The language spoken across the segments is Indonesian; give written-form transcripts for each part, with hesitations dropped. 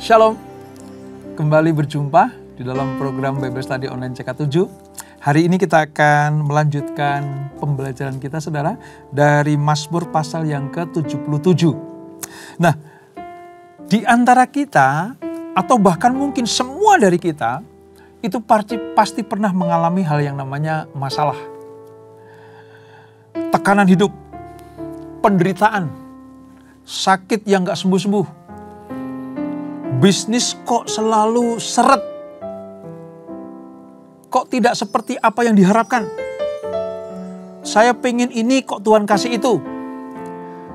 Shalom, kembali berjumpa di dalam program Bible Study Online CK7. Hari ini kita akan melanjutkan pembelajaran kita, saudara, dari Mazmur pasal yang ke-77. Nah, di antara kita, atau bahkan mungkin semua dari kita, itu pasti pernah mengalami hal yang namanya masalah. Tekanan hidup, penderitaan, sakit yang gak sembuh-sembuh. Bisnis kok selalu seret. Kok tidak seperti apa yang diharapkan. Saya pengen ini kok Tuhan kasih itu.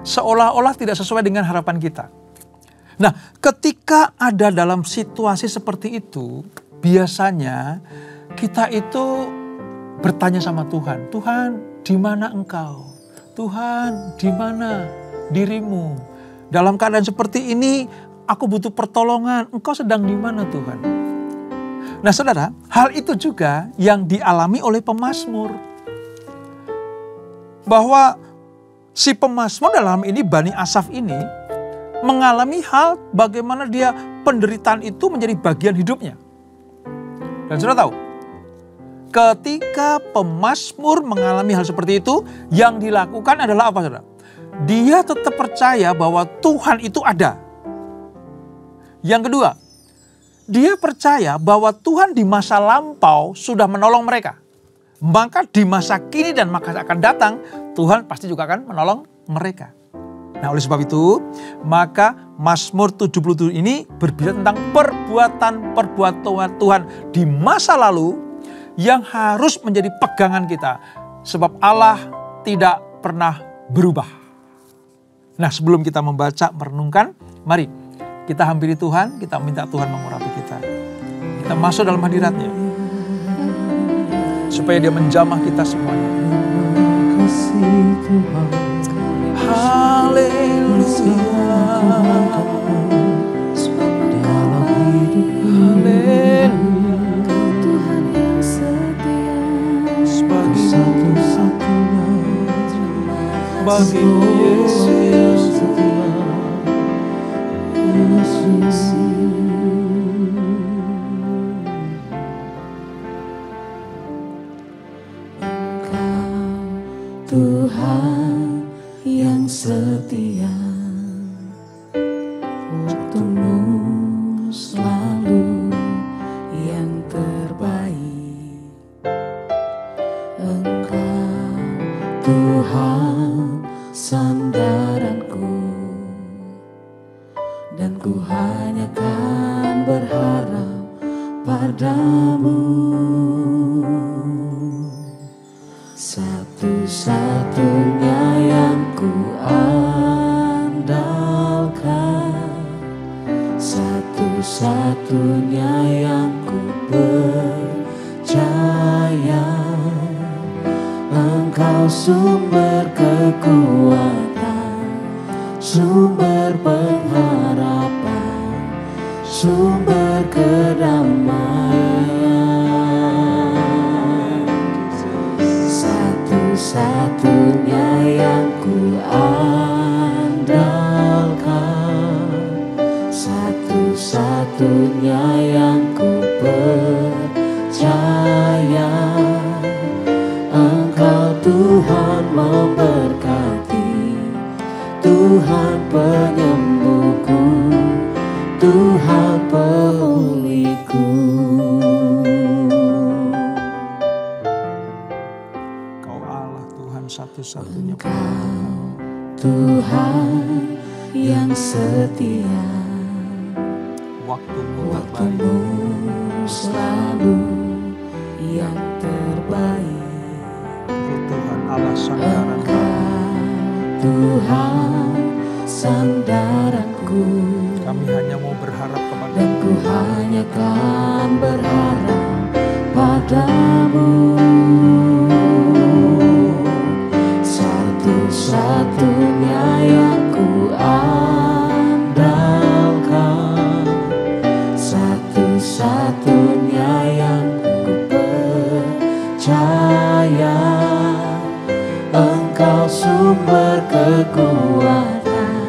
Seolah-olah tidak sesuai dengan harapan kita. Nah, ketika ada dalam situasi seperti itu, biasanya kita itu bertanya sama Tuhan. Tuhan, di mana Engkau? Tuhan, di mana dirimu? Dalam keadaan seperti ini, aku butuh pertolongan. Engkau sedang di mana, Tuhan? Nah, saudara, hal itu juga yang dialami oleh pemazmur. Bahwa si pemazmur dalam ini, Bani Asaf ini, mengalami hal bagaimana dia penderitaan itu menjadi bagian hidupnya. Dan saudara tahu, ketika pemazmur mengalami hal seperti itu, yang dilakukan adalah apa, saudara? Dia tetap percaya bahwa Tuhan itu ada. Yang kedua, dia percaya bahwa Tuhan di masa lampau sudah menolong mereka. Maka di masa kini dan masa akan datang, Tuhan pasti juga akan menolong mereka. Nah, oleh sebab itu, maka Mazmur 77 ini berbicara tentang perbuatan Tuhan di masa lalu yang harus menjadi pegangan kita. Sebab Allah tidak pernah berubah. Nah, sebelum kita membaca, merenungkan, mari kita hampiri Tuhan, kita minta Tuhan mengurapi kita. Kita masuk dalam hadirat-Nya. Supaya Dia menjamah kita semuanya. Haleluya. Haleluya. Tuhan yang setia. Sebagai satu-satunya. Bagi Yesus. Tuhan yang setia, waktu-Mu selalu yang terbaik. Engkau Tuhan sandaranku, dan ku hanya kan berharap padamu. Satu-satunya yang ku andalkan, satu-satunya yang ku percaya. Engkau sumber kekuatan, sumber pengharapan, sumber kedamaian. Satu-satunya yang ku andalkan, satu-satunya yang ku percaya. Engkau Tuhan memberkati, Tuhan penyembuhku, Tuhan pemulihku. Kau Allah Tuhan satu-satunya. Engkau Tuhan yang setia, waktu-Mu selalu yang terbaik. Tuhan Allah sandaran. Tuhan sandaranku, kami hanya mau berharap kepada dan ku hanya kan berharap padamu. Satu-satunya yang ku andalkan, satu-satunya yang ku percaya. Engkau sumber kekuatan,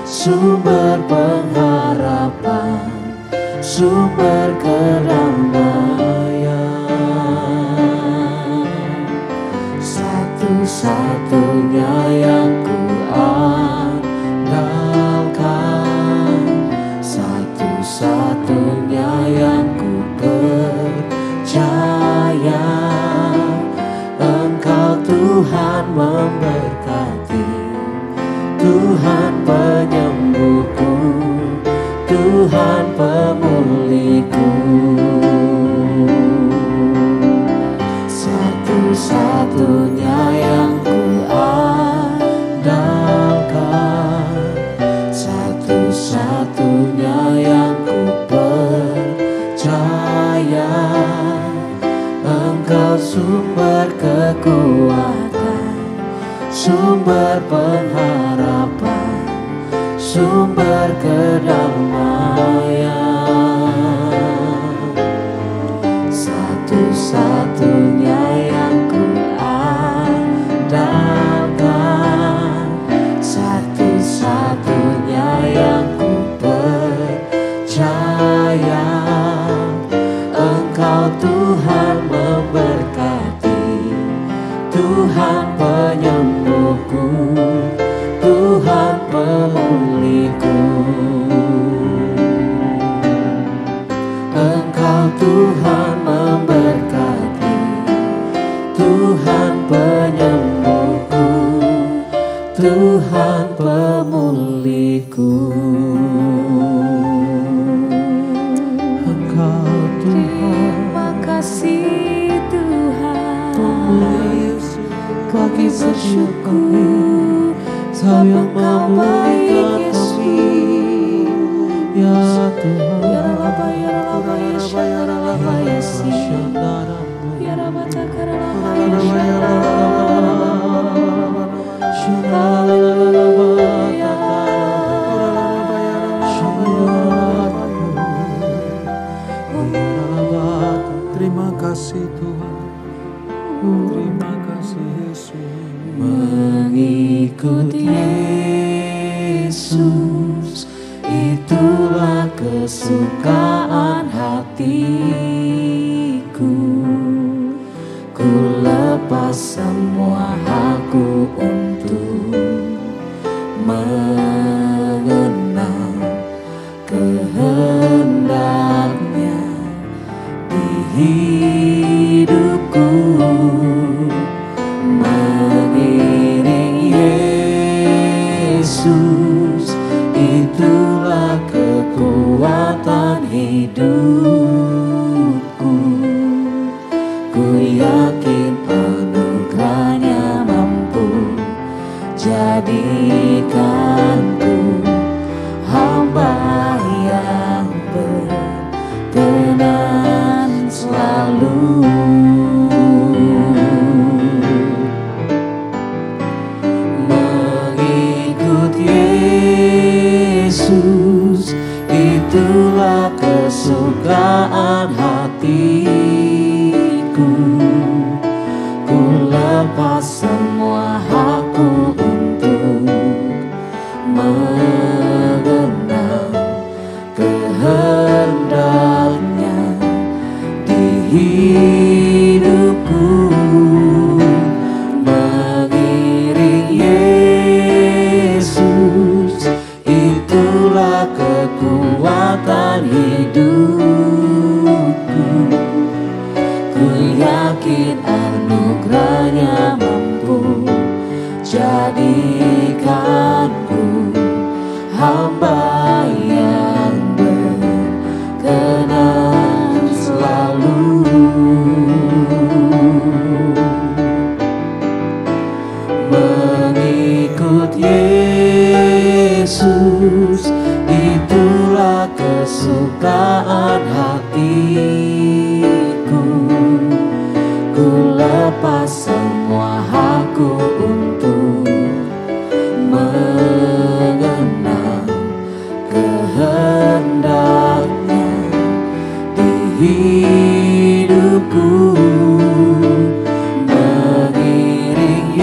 sumber pengharapan, sumber kedamaian. Satu-satunya yang ku andalkan, satu-satunya yang ku percaya. Engkau Tuhan memberkati, Tuhan penyembuhku, Tuhan pemulihku. Satu-satunya yang ku andalkan, satu-satunya yang ku percaya. Engkau sumber kekuatan, sumber pengharapan, sumber kedamaian. Satu-satunya yang ku andalkan, satu-satunya yang ku percaya. Engkau Tuhan memberkati, Tuhan penyembuhku, Tuhan pemulihku. Engkau Tuhan memberkati, Tuhan penyembuhku, Tuhan pemulihku. Engkau Terima kasih Tuhan, kaki bersyukur, sayang memulihkan kami, ya Tuhan. Ya Rabba, ya Rabba, ya Shanda, Rabba, ya Si, ya Rabba, Takara, Rabba, ya Shanda, Haleluya. Terima kasih Tuhan, terima kasih Yesus. Mengikut Yesus, itulah kesukaan hatiku. Ku lepas semua hakku untuk mengenal kehendaknya di hidupku. Mengiring Yesus, itulah kekuatan hidupku. Ku yakin anugerahnya mampu jadikanku hamba yang berkenan selalu. Mengikut Yesus, itulah kesukaan hatiku. Ku lepas semua hakku untuk mengenal kehendaknya di hidupku. Mengiring Yesus, itulah kekuatan hidupku. Ku yakin anugerahnya mampu jadikanku hamba yang berkenan selalu. Mengikut Yesus, itulah kesukaan hatiku. Ku lepas semua hakku untuk mengenal kehendaknya di hidupku. Mengiring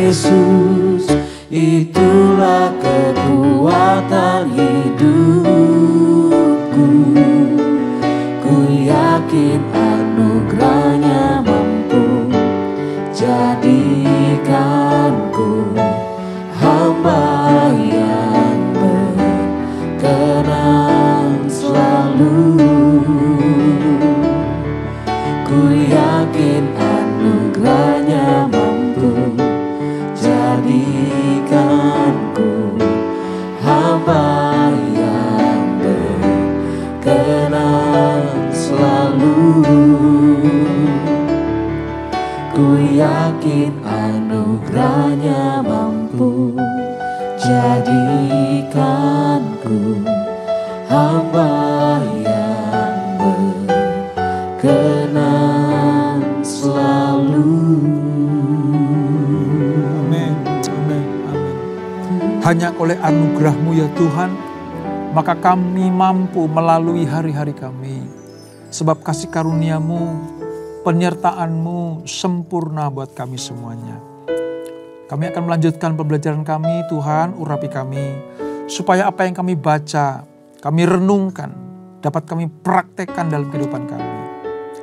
Yesus, itulah kekuatan hidupku. hamba yang berkenan selalu. Amin, amin, amin. Hanya oleh anugerah-Mu ya Tuhan, maka kami mampu melalui hari-hari kami. Sebab kasih karunia-Mu, penyertaan-Mu sempurna buat kami semuanya. Kami akan melanjutkan pembelajaran kami, Tuhan, urapi kami. Supaya apa yang kami baca, kami renungkan, dapat kami praktekkan dalam kehidupan kami.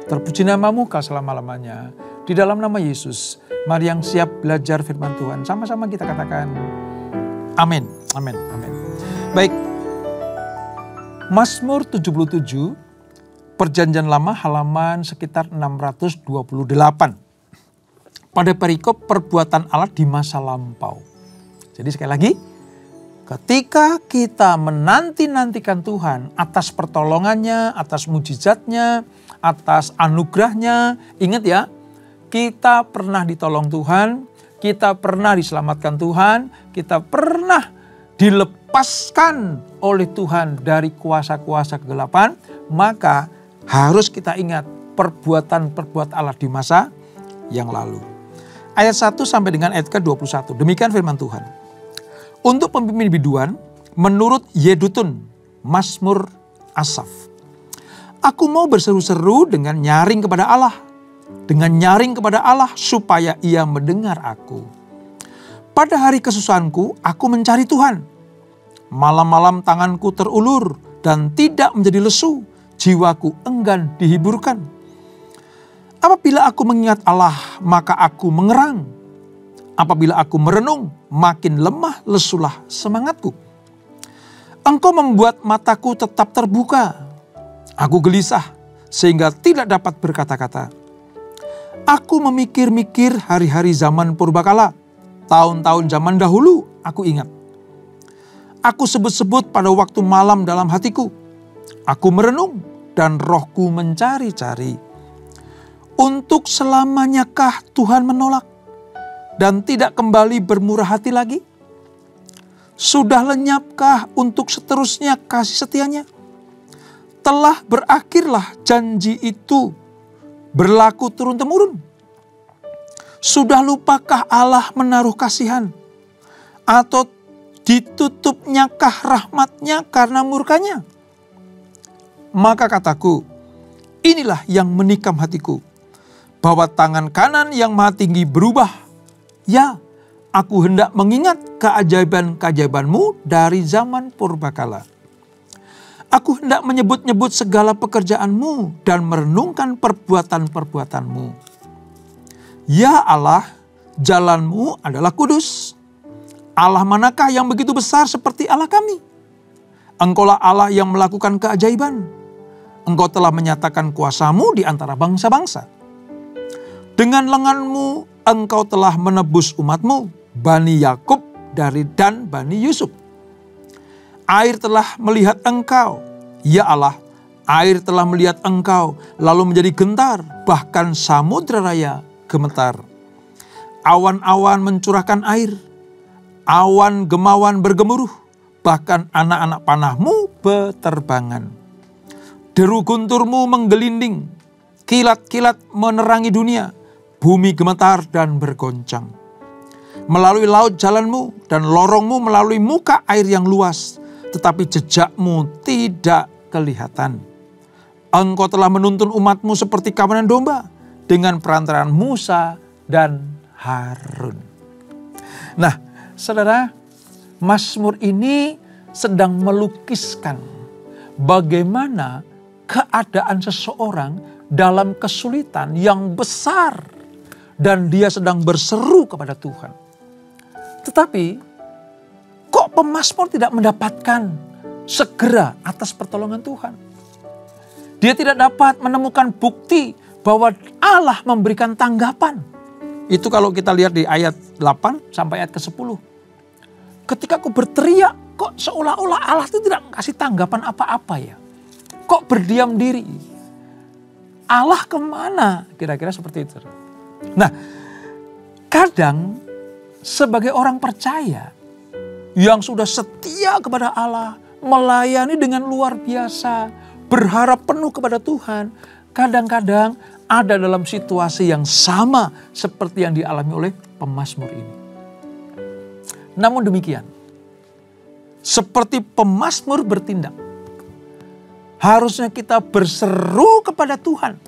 Terpuji nama-Mu kau selama-lamanya. Di dalam nama Yesus, mari yang siap belajar firman Tuhan. Sama-sama kita katakan, amin, amin, amin. Baik, Mazmur 77, Perjanjian Lama halaman sekitar 628. Pada perikop perbuatan Allah di masa lampau. Jadi sekali lagi, ketika kita menanti-nantikan Tuhan atas pertolongannya, atas mujizatnya, atas anugerahnya, ingat ya, kita pernah ditolong Tuhan, kita pernah diselamatkan Tuhan, kita pernah dilepaskan oleh Tuhan dari kuasa-kuasa kegelapan, maka harus kita ingat perbuatan-perbuatan Allah di masa yang lalu. Ayat 1 sampai dengan ayat ke-21. Demikian firman Tuhan. Untuk pemimpin biduan, menurut Yedutun, Mazmur Asaf. Aku mau berseru-seru dengan nyaring kepada Allah. Dengan nyaring kepada Allah supaya ia mendengar aku. Pada hari kesusahanku, aku mencari Tuhan. Malam-malam tanganku terulur dan tidak menjadi lesu. Jiwaku enggan dihiburkan. Apabila aku mengingat Allah, maka aku mengerang. Apabila aku merenung, makin lemah lesulah semangatku. Engkau membuat mataku tetap terbuka. Aku gelisah sehingga tidak dapat berkata-kata. Aku memikir-mikir hari-hari zaman purbakala. Tahun-tahun zaman dahulu aku ingat. Aku sebut-sebut pada waktu malam dalam hatiku. Aku merenung dan rohku mencari-cari. Untuk selamanyakah Tuhan menolak dan tidak kembali bermurah hati lagi? Sudah lenyapkah untuk seterusnya kasih setianya? Telah berakhirlah janji itu berlaku turun-temurun. Sudah lupakah Allah menaruh kasihan? Atau ditutupnyakah rahmatnya karena murkanya? Maka kataku, inilah yang menikam hatiku. Bahwa tangan kanan yang maha tinggi berubah. Ya, aku hendak mengingat keajaiban-keajaiban-Mu dari zaman purbakala. Aku hendak menyebut-nyebut segala pekerjaan-Mu dan merenungkan perbuatan-perbuatan-Mu. Ya Allah, jalan-Mu adalah kudus. Allah manakah yang begitu besar seperti Allah kami? Engkaulah Allah yang melakukan keajaiban. Engkau telah menyatakan kuasa-Mu di antara bangsa-bangsa. Dengan lengan-Mu Engkau telah menebus umat-Mu, Bani Yakub dan Bani Yusuf. Air telah melihat Engkau, ya Allah, air telah melihat Engkau, lalu menjadi gentar, bahkan samudra raya gemetar. Awan-awan mencurahkan air, awan gemawan bergemuruh, bahkan anak-anak panah-Mu beterbangan. Deru guntur-Mu menggelinding, kilat-kilat menerangi dunia. Bumi gemetar dan bergoncang. Melalui laut jalan-Mu dan lorong-Mu melalui muka air yang luas. Tetapi jejak-Mu tidak kelihatan. Engkau telah menuntun umat-Mu seperti kawanan domba. Dengan perantaraan Musa dan Harun. Nah, saudara, Mazmur ini sedang melukiskan bagaimana keadaan seseorang dalam kesulitan yang besar. Dan dia sedang berseru kepada Tuhan. Tetapi kok pemazmur tidak mendapatkan segera atas pertolongan Tuhan? Dia tidak dapat menemukan bukti bahwa Allah memberikan tanggapan. Itu kalau kita lihat di ayat 8 sampai ayat ke-10. Ketika aku berteriak, kok seolah-olah Allah itu tidak kasih tanggapan apa-apa ya? Kok berdiam diri? Allah kemana? Kira-kira seperti itu. Nah, kadang sebagai orang percaya yang sudah setia kepada Allah, melayani dengan luar biasa, berharap penuh kepada Tuhan, kadang-kadang ada dalam situasi yang sama seperti yang dialami oleh pemazmur ini. Namun demikian, seperti pemazmur bertindak, harusnya kita berseru kepada Tuhan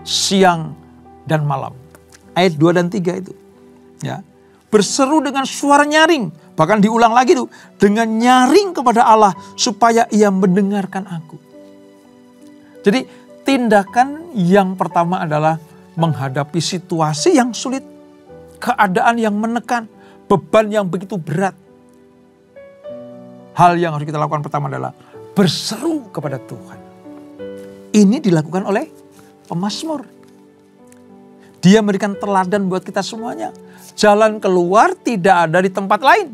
siang dan malam. Ayat 2 dan 3 itu. Ya. Berseru dengan suara nyaring. Bahkan diulang lagi tuh. Dengan nyaring kepada Allah supaya ia mendengarkan aku. Jadi tindakan yang pertama adalah menghadapi situasi yang sulit. Keadaan yang menekan. Beban yang begitu berat. Hal yang harus kita lakukan pertama adalah berseru kepada Tuhan. Ini dilakukan oleh pemazmur. Dia memberikan teladan buat kita semuanya. Jalan keluar tidak ada di tempat lain.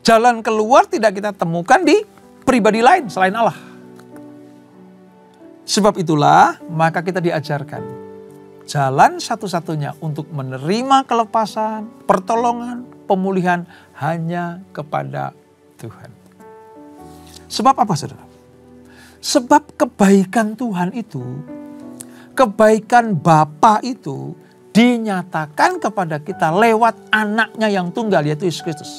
Jalan keluar tidak kita temukan di pribadi lain selain Allah. Sebab itulah maka kita diajarkan. Jalan satu-satunya untuk menerima kelepasan, pertolongan, pemulihan hanya kepada Tuhan. Sebab apa, saudara? Sebab kebaikan Tuhan itu, kebaikan Bapa itu dinyatakan kepada kita lewat anaknya yang tunggal, yaitu Yesus Kristus.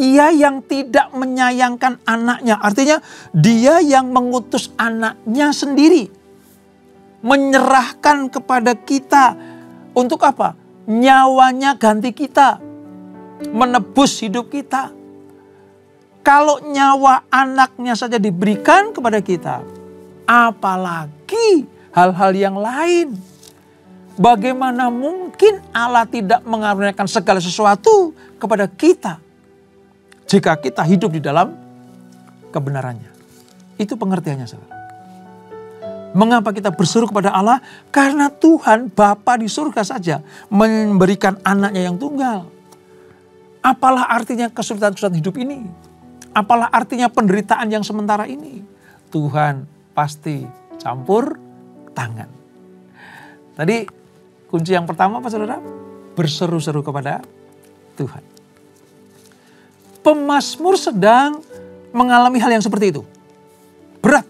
Ia yang tidak menyayangkan anaknya, artinya dia yang mengutus anaknya sendiri. Menyerahkan kepada kita untuk apa? Nyawanya ganti kita. Menebus hidup kita. Kalau nyawa anaknya saja diberikan kepada kita, apalagi hal-hal yang lain. Bagaimana mungkin Allah tidak mengaruniakan segala sesuatu kepada kita jika kita hidup di dalam kebenarannya. Itu pengertiannya, saudara. Mengapa kita berseru kepada Allah? Karena Tuhan Bapa di surga saja memberikan anaknya yang tunggal. Apalah artinya kesulitan-kesulitan hidup ini? Apalah artinya penderitaan yang sementara ini? Tuhan pasti campur tangan. Tadi kunci yang pertama apa, saudara? Berseru-seru kepada Tuhan. Pemazmur sedang mengalami hal yang seperti itu. Berat.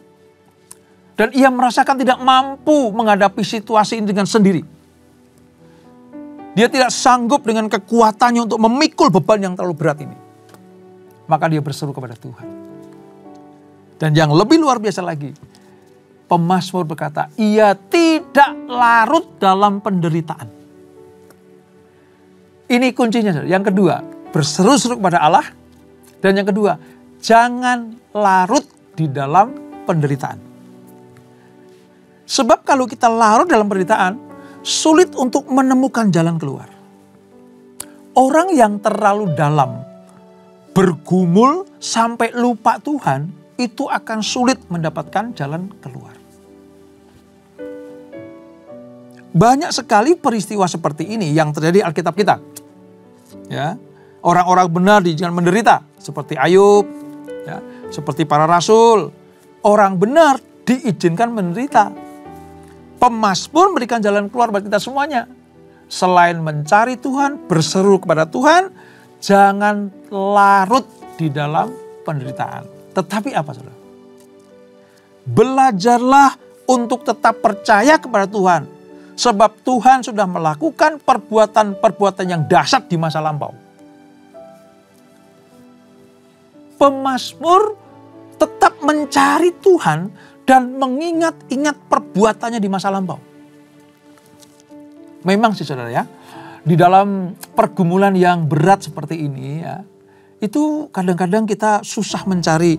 Dan ia merasakan tidak mampu menghadapi situasi ini dengan sendiri. Dia tidak sanggup dengan kekuatannya untuk memikul beban yang terlalu berat ini. Maka dia berseru kepada Tuhan. Dan yang lebih luar biasa lagi, pemazmur berkata, ia tidak larut dalam penderitaan. Ini kuncinya. Yang kedua, berseru-seru kepada Allah. Dan yang kedua, jangan larut di dalam penderitaan. Sebab kalau kita larut dalam penderitaan, sulit untuk menemukan jalan keluar. Orang yang terlalu dalam, bergumul sampai lupa Tuhan, itu akan sulit mendapatkan jalan keluar. Banyak sekali peristiwa seperti ini yang terjadi di Alkitab kita. Ya, orang-orang benar diizinkan menderita, seperti Ayub, ya, seperti para rasul. Orang benar diizinkan menderita. Pemazmur memberikan jalan keluar bagi kita semuanya. Selain mencari Tuhan, berseru kepada Tuhan, jangan larut di dalam penderitaan. Tetapi apa, saudara? Belajarlah untuk tetap percaya kepada Tuhan. Sebab Tuhan sudah melakukan perbuatan-perbuatan yang dahsyat di masa lampau. Pemazmur tetap mencari Tuhan dan mengingat-ingat perbuatannya di masa lampau. Memang sih, saudara, ya, di dalam pergumulan yang berat seperti ini, ya, itu kadang-kadang kita susah mencari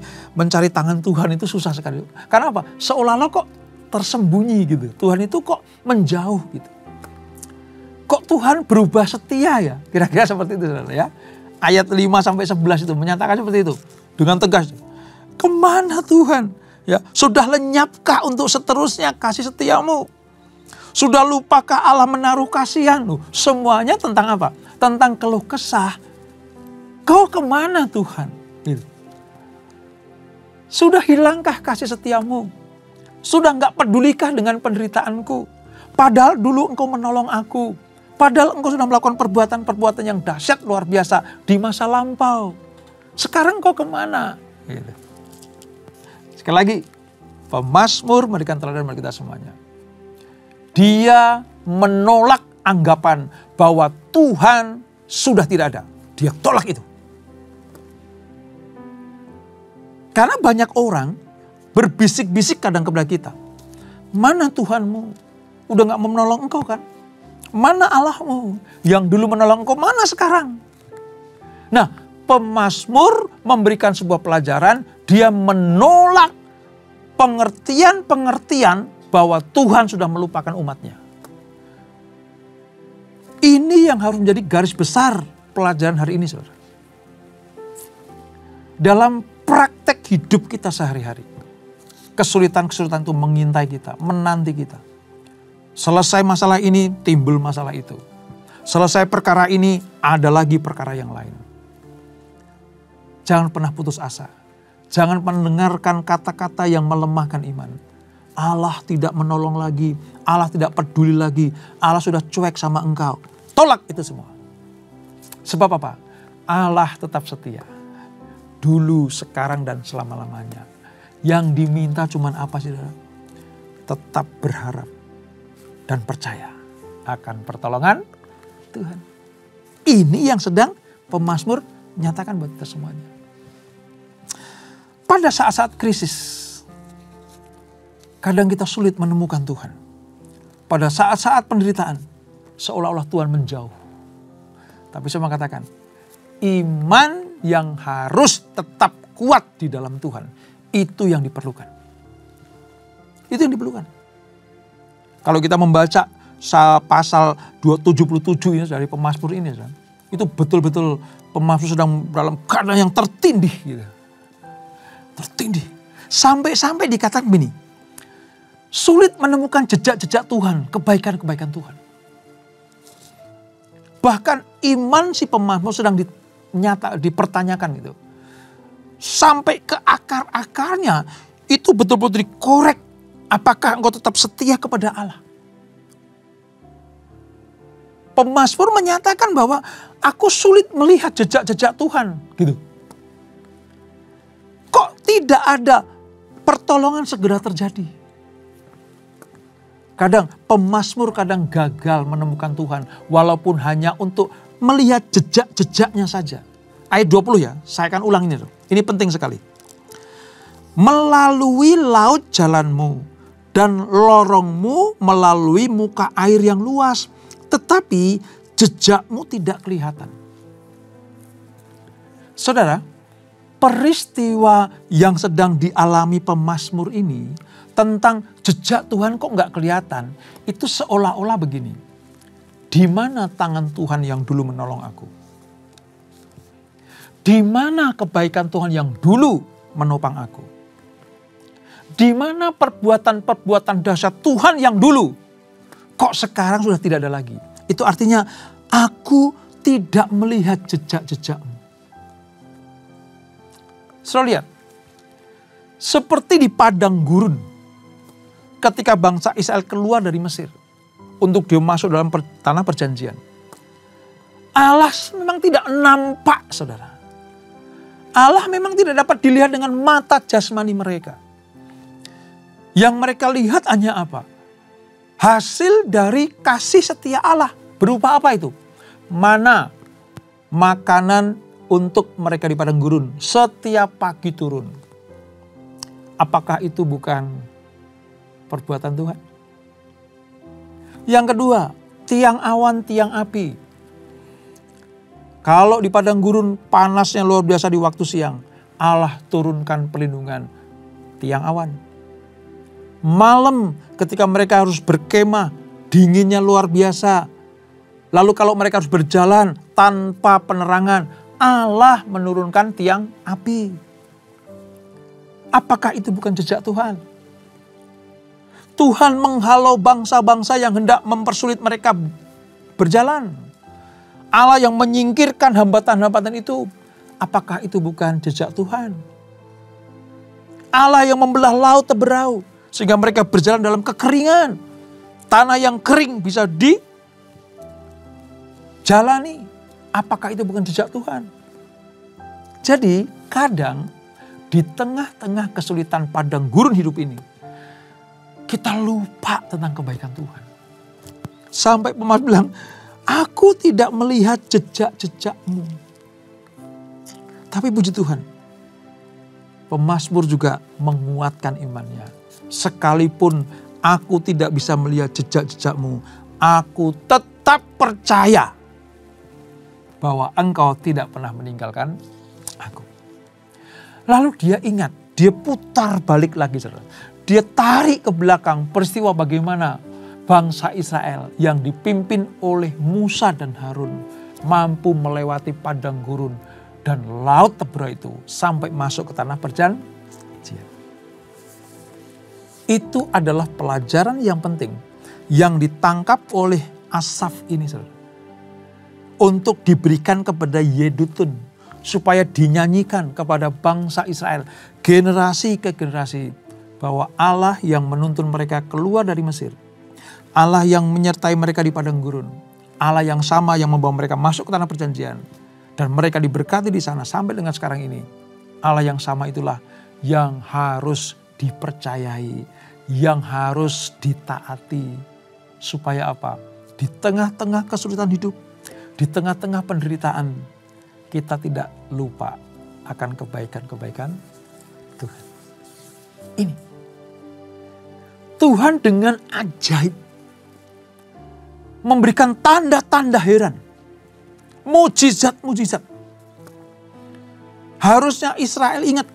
tangan Tuhan, itu susah sekali. Karena apa? Seolah-olah kok tersembunyi gitu. Tuhan itu kok menjauh gitu. Kok Tuhan berubah setia ya? Kira-kira seperti itu, saudara, ya. Ayat 5-11 itu menyatakan seperti itu. Dengan tegas. Kemana Tuhan? Ya, sudah lenyapkah untuk seterusnya kasih setiamu? Sudah lupakah Allah menaruh kasihan? Semuanya tentang apa? Tentang keluh kesah. Kau kemana Tuhan? Gitu. Sudah hilangkah kasih setiamu? Sudah gak pedulikah dengan penderitaanku? Padahal dulu engkau menolong aku. Padahal engkau sudah melakukan perbuatan-perbuatan yang dahsyat luar biasa di masa lampau. Sekarang kau kemana? Gitu. Sekali lagi, pemazmur memberikan teladan bagi kita semuanya. Dia menolak anggapan bahwa Tuhan sudah tidak ada. Dia tolak itu. Karena banyak orang berbisik-bisik kadang kepada kita. Mana Tuhanmu? Udah gak mau menolong engkau kan? Mana Allahmu? Yang dulu menolong engkau, mana sekarang? Nah, pemazmur memberikan sebuah pelajaran. Dia menolak pengertian-pengertian bahwa Tuhan sudah melupakan umatnya. Ini yang harus menjadi garis besar pelajaran hari ini, saudara. Dalam praktek hidup kita sehari-hari. Kesulitan-kesulitan itu mengintai kita, menanti kita. Selesai masalah ini, timbul masalah itu. Selesai perkara ini, ada lagi perkara yang lain. Jangan pernah putus asa. Jangan mendengarkan kata-kata yang melemahkan iman. Allah tidak menolong lagi. Allah tidak peduli lagi. Allah sudah cuek sama engkau. Tolak itu semua. Sebab apa? Allah tetap setia. Dulu, sekarang, dan selama-lamanya. Yang diminta cuma apa sih, saudara? Tetap berharap dan percaya akan pertolongan Tuhan. Ini yang sedang pemazmur nyatakan buat kita semuanya. Pada saat-saat krisis, kadang kita sulit menemukan Tuhan. Pada saat-saat penderitaan, seolah-olah Tuhan menjauh. Tapi saya mau katakan, iman yang harus tetap kuat di dalam Tuhan, itu yang diperlukan. Itu yang diperlukan. Kalau kita membaca pasal 277 ini dari pemazmur ini, itu betul-betul pemazmur sedang dalam keadaan yang tertindih. Gitu. Tertindih. Sampai-sampai dikatakan begini, sulit menemukan jejak-jejak Tuhan, kebaikan-kebaikan Tuhan. Bahkan iman si pemazmur sedang dipertanyakan gitu. Sampai ke akar-akarnya itu betul-betul dikorek. Apakah engkau tetap setia kepada Allah? Pemazmur menyatakan bahwa aku sulit melihat jejak-jejak Tuhan. Gitu. Kok tidak ada pertolongan segera terjadi? Kadang pemazmur kadang gagal menemukan Tuhan. Walaupun hanya untuk melihat jejak-jejaknya saja. Ayat 20 ya, saya akan ulang ini. Ini penting sekali. Melalui laut jalanmu dan lorongmu melalui muka air yang luas. Tetapi jejakmu tidak kelihatan. Saudara, peristiwa yang sedang dialami pemazmur ini tentang jejak Tuhan kok nggak kelihatan. Itu seolah-olah begini. Di mana tangan Tuhan yang dulu menolong aku? Di mana kebaikan Tuhan yang dulu menopang aku? Di mana perbuatan-perbuatan dahsyat Tuhan yang dulu? Kok sekarang sudah tidak ada lagi? Itu artinya aku tidak melihat jejak-jejakmu. Saudara lihat. Seperti di padang gurun. Ketika bangsa Israel keluar dari Mesir. Untuk dia masuk dalam tanah perjanjian. Allah memang tidak nampak, saudara. Allah memang tidak dapat dilihat dengan mata jasmani mereka. Yang mereka lihat hanya apa? Hasil dari kasih setia Allah. Berupa apa itu? Mana makanan untuk mereka di padang gurun. Setiap pagi turun. Apakah itu bukan perbuatan Tuhan? Yang kedua, tiang awan, tiang api. Kalau di padang gurun panasnya luar biasa di waktu siang. Allah turunkan perlindungan tiang awan. Malam ketika mereka harus berkemah, dinginnya luar biasa. Lalu kalau mereka harus berjalan tanpa penerangan, Allah menurunkan tiang api. Apakah itu bukan jejak Tuhan? Tuhan menghalau bangsa-bangsa yang hendak mempersulit mereka berjalan. Allah yang menyingkirkan hambatan-hambatan itu. Apakah itu bukan jejak Tuhan? Allah yang membelah laut teberau. Sehingga mereka berjalan dalam kekeringan. Tanah yang kering bisa jalani. Apakah itu bukan jejak Tuhan? Jadi kadang di tengah-tengah kesulitan padang gurun hidup ini, kita lupa tentang kebaikan Tuhan. Sampai pemazmur bilang, aku tidak melihat jejak-jejakmu. Tapi puji Tuhan, pemazmur juga menguatkan imannya. Sekalipun aku tidak bisa melihat jejak-jejakmu, aku tetap percaya bahwa engkau tidak pernah meninggalkan aku. Lalu dia ingat, dia putar balik lagi. Dia tarik ke belakang peristiwa bagaimana bangsa Israel yang dipimpin oleh Musa dan Harun mampu melewati padang gurun dan laut Tebra itu sampai masuk ke tanah perjanjian. Itu adalah pelajaran yang penting yang ditangkap oleh Asaf ini, untuk diberikan kepada Yedutun, supaya dinyanyikan kepada bangsa Israel generasi ke generasi, bahwa Allah yang menuntun mereka keluar dari Mesir, Allah yang menyertai mereka di padang gurun, Allah yang sama yang membawa mereka masuk ke tanah perjanjian dan mereka diberkati di sana sampai dengan sekarang ini. Allah yang sama itulah yang harus dipercayai, yang harus ditaati, supaya apa? Di tengah-tengah kesulitan hidup, di tengah-tengah penderitaan, kita tidak lupa akan kebaikan-kebaikan Tuhan. Ini Tuhan dengan ajaib memberikan tanda-tanda heran, mujizat-mujizat. Harusnya Israel ingat,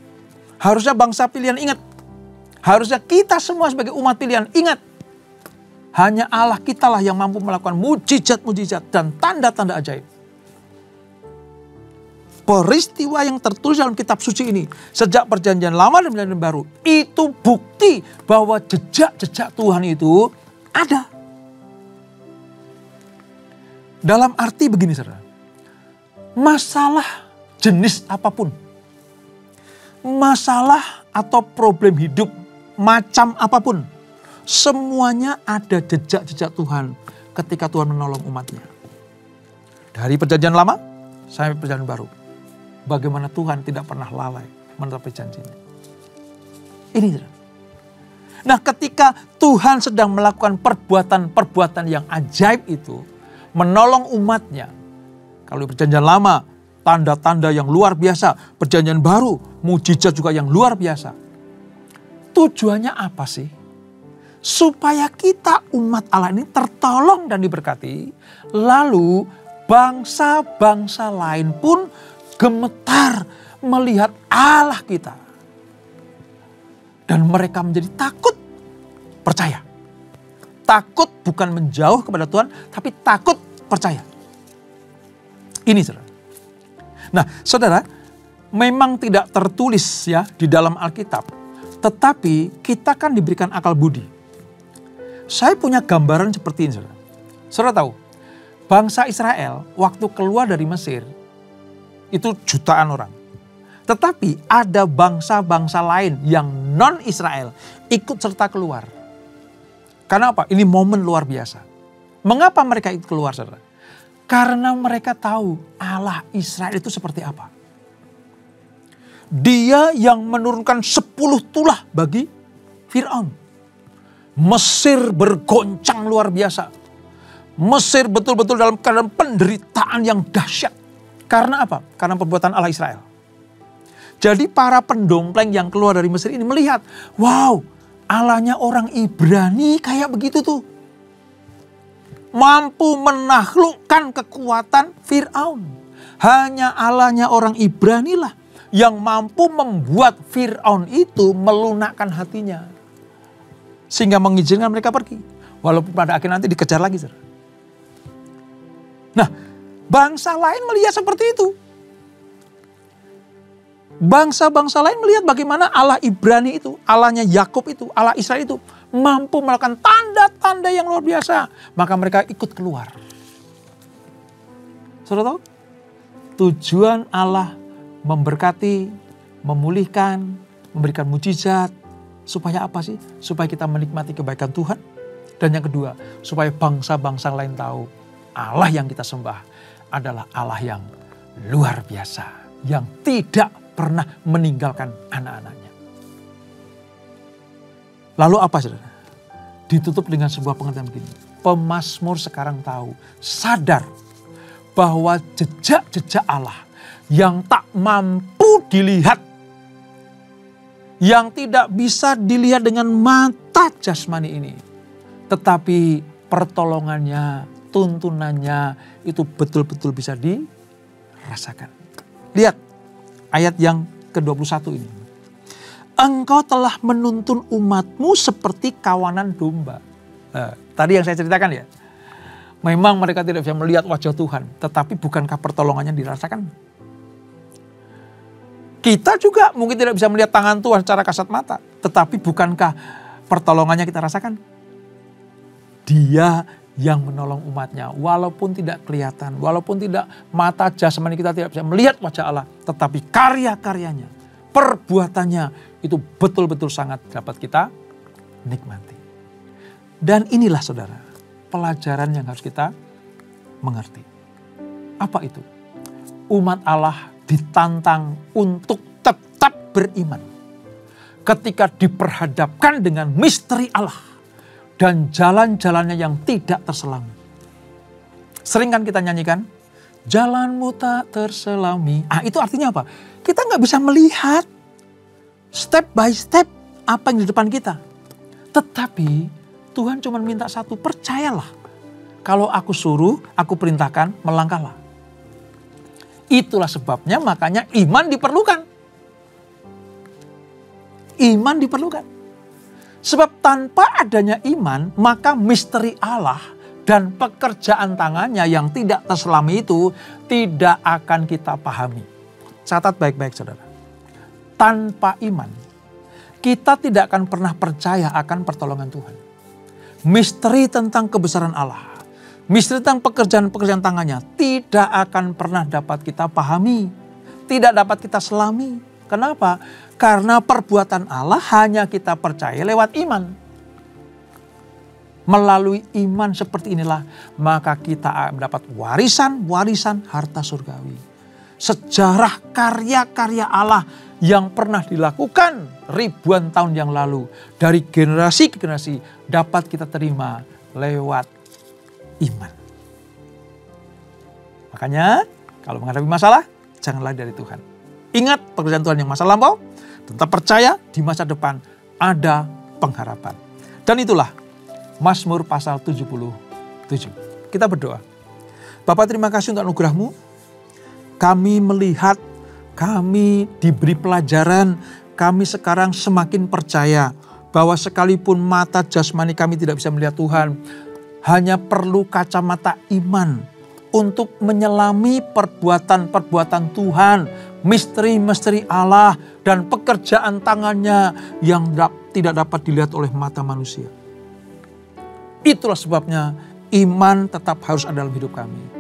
harusnya bangsa pilihan ingat, harusnya kita semua sebagai umat pilihan ingat. Hanya Allah kitalah yang mampu melakukan mujizat-mujizat dan tanda-tanda ajaib. Peristiwa yang tertulis dalam kitab suci ini sejak perjanjian lama dan perjanjian baru itu bukti bahwa jejak-jejak Tuhan itu ada. Dalam arti begini, saudara. Masalah jenis apapun, masalah atau problem hidup macam apapun, semuanya ada jejak-jejak Tuhan ketika Tuhan menolong umatnya. Dari perjanjian lama sampai perjanjian baru. Bagaimana Tuhan tidak pernah lalai menepapi janjinya. Ini. Nah, ketika Tuhan sedang melakukan perbuatan-perbuatan yang ajaib itu, menolong umatnya. Kalau di perjanjian lama, tanda-tanda yang luar biasa. Perjanjian baru, mujizat juga yang luar biasa. Tujuannya apa sih? Supaya kita umat Allah ini tertolong dan diberkati. Lalu bangsa-bangsa lain pun gemetar melihat Allah kita. Dan mereka menjadi takut percaya. Takut bukan menjauh kepada Tuhan, tapi takut percaya. Ini saudara. Nah saudara, memang tidak tertulis ya di dalam Alkitab. Tetapi kita kan diberikan akal budi. Saya punya gambaran seperti ini saudara. Saudara tahu, bangsa Israel waktu keluar dari Mesir, itu jutaan orang. Tetapi ada bangsa-bangsa lain yang non-Israel ikut serta keluar. Karena apa? Ini momen luar biasa. Mengapa mereka ikut keluar, saudara? Karena mereka tahu Allah Israel itu seperti apa. Dia yang menurunkan 10 tulah bagi Fir'aun. Mesir bergoncang luar biasa. Mesir betul-betul dalam keadaan penderitaan yang dahsyat. Karena apa? Karena perbuatan Allah Israel. Jadi para pendompleng yang keluar dari Mesir ini melihat, wow, Allahnya orang Ibrani kayak begitu tuh. Mampu menaklukkan kekuatan Fir'aun. Hanya Allahnya orang Ibrani lah yang mampu membuat Fir'aun itu melunakkan hatinya. Sehingga mengizinkan mereka pergi. Walaupun pada akhirnya nanti dikejar lagi. Nah, bangsa lain melihat seperti itu. Bangsa-bangsa lain melihat bagaimana Allah Ibrani itu, Allahnya Yakub itu, Allah Israel itu mampu melakukan tanda-tanda yang luar biasa. Maka mereka ikut keluar. Saudara tahu? Tujuan Allah memberkati, memulihkan, memberikan mujizat. Supaya apa sih? Supaya kita menikmati kebaikan Tuhan. Dan yang kedua, supaya bangsa-bangsa lain tahu Allah yang kita sembah adalah Allah yang luar biasa, yang tidak pernah meninggalkan anak-anaknya. Lalu apa saudara? Ditutup dengan sebuah pengertian begini. Pemazmur sekarang tahu, sadar bahwa jejak-jejak Allah yang tak mampu dilihat, yang tidak bisa dilihat dengan mata jasmani ini, tetapi pertolongannya, tuntunannya itu betul-betul bisa dirasakan. Lihat ayat yang ke-21 ini. Engkau telah menuntun umatmu seperti kawanan domba. Nah, tadi yang saya ceritakan ya. Memang mereka tidak bisa melihat wajah Tuhan. Tetapi bukankah pertolongannya dirasakan? Kita juga mungkin tidak bisa melihat tangan Tuhan secara kasat mata. Tetapi bukankah pertolongannya kita rasakan? Dia yang menolong umatnya. Walaupun tidak kelihatan. Walaupun tidak mata jasmani kita tidak bisa melihat wajah Allah. Tetapi karya-karyanya, perbuatannya itu betul-betul sangat dapat kita nikmati. Dan inilah saudara, pelajaran yang harus kita mengerti. Apa itu? Umat Allah ditantang untuk tetap beriman. Ketika diperhadapkan dengan misteri Allah dan jalan-jalannya yang tidak terselami. Sering kan kita nyanyikan, jalanmu tak terselami. Itu artinya apa? Kita nggak bisa melihat step by step apa yang di depan kita. Tetapi Tuhan cuma minta satu, percayalah. Kalau aku suruh, aku perintahkan, melangkahlah. Itulah sebabnya makanya iman diperlukan. Iman diperlukan. Sebab tanpa adanya iman, maka misteri Allah dan pekerjaan tangannya yang tidak terselami itu tidak akan kita pahami. Catat baik-baik saudara. Tanpa iman, kita tidak akan pernah percaya akan pertolongan Tuhan. Misteri tentang kebesaran Allah, misteri tentang pekerjaan-pekerjaan tangannya tidak akan pernah dapat kita pahami, tidak dapat kita selami. Kenapa? Karena perbuatan Allah hanya kita percaya lewat iman. Melalui iman seperti inilah, maka kita mendapat warisan harta surgawi. Sejarah karya-karya Allah yang pernah dilakukan ribuan tahun yang lalu dari generasi ke generasi dapat kita terima lewat iman. Makanya kalau menghadapi masalah jangan lari dari Tuhan. Ingat pekerjaan Tuhan yang masa lampau, tetap percaya di masa depan ada pengharapan. Dan itulah Mazmur pasal 77. Kita berdoa. Bapa, terima kasih untuk anugerah-Mu. Kami melihat, kami diberi pelajaran, kami sekarang semakin percaya bahwa sekalipun mata jasmani kami tidak bisa melihat Tuhan, hanya perlu kacamata iman untuk menyelami perbuatan-perbuatan Tuhan, misteri-misteri Allah dan pekerjaan tangannya yang tidak dapat dilihat oleh mata manusia. Itulah sebabnya iman tetap harus ada dalam hidup kami.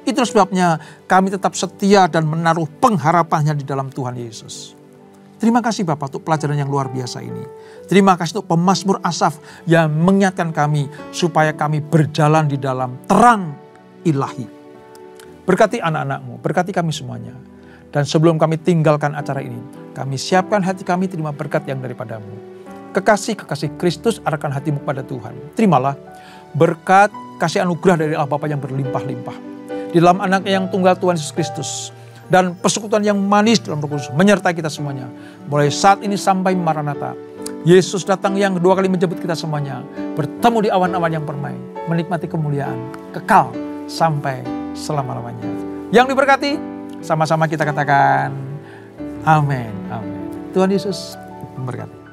Itulah sebabnya kami tetap setia dan menaruh pengharapannya di dalam Tuhan Yesus. Terima kasih Bapak untuk pelajaran yang luar biasa ini. Terima kasih untuk pemazmur Asaf yang mengingatkan kami supaya kami berjalan di dalam terang ilahi. Berkati anak-anak-Mu, berkati kami semuanya. Dan sebelum kami tinggalkan acara ini, kami siapkan hati kami terima berkat yang daripada-Mu. Kekasih-kekasih Kristus arahkan hatimu kepada Tuhan. Terimalah berkat kasih anugerah dari Allah Bapa yang berlimpah-limpah. Di dalam anaknya yang tunggal Tuhan Yesus Kristus. Dan persekutuan yang manis dalam Roh Kudus menyertai kita semuanya. Mulai saat ini sampai Maranatha. Yesus datang yang kedua kali menjemput kita semuanya. Bertemu di awan-awan yang permai. Menikmati kemuliaan kekal sampai selama-lamanya. Yang diberkati, sama-sama kita katakan amin. Amin. Tuhan Yesus memberkati.